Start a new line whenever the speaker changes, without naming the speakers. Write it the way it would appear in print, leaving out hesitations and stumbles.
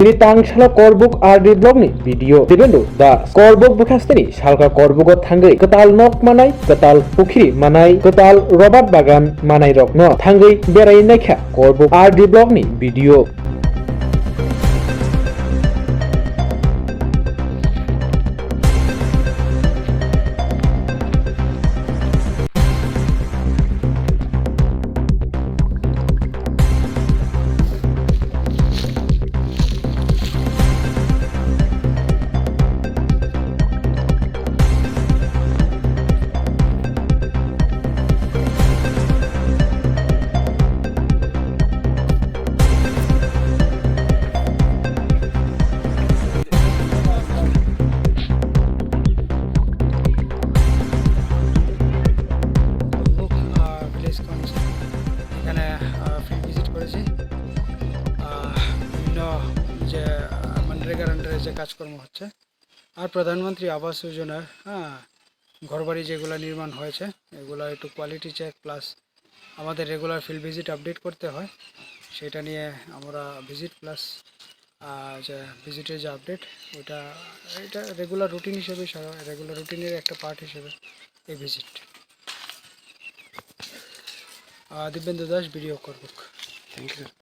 তিনি तांगशाला Karbook RD ब्लगनि BDO दिबेन्दु दा Karbook बखास्तेनि Salka Karbook Thangwi Kwtal nok Manai Kwtal Pokhiri Manai Kwtal Robert Bagan Manai rok no Thangwi Berai Naikha Karbook RD ब्लगनि BDO
এখানে field visit করেছি বিভিন্ন যে মনরেগার আন্ডারে যে কাজকর্ম হচ্ছে আর প্রধানমন্ত্রী আবাস যোজনার ঘরবাড়ি যেগুলো নির্মাণ হয়েছে এগুলো একটু কোয়ালিটি চেক প্লাস আমাদের রেগুলার ফিল্ড ভিজিট আপডেট করতে হয় সেটা নিয়ে আমরা ভিজিট প্লাস যে ভিজিটের যে আপডেট এটা রেগুলার রুটিন হিসেবে রেগুলার রুটিনের একটা পার্ট হিসেবে এই visit. Divyendra Das BDO Karbook।
Thank you.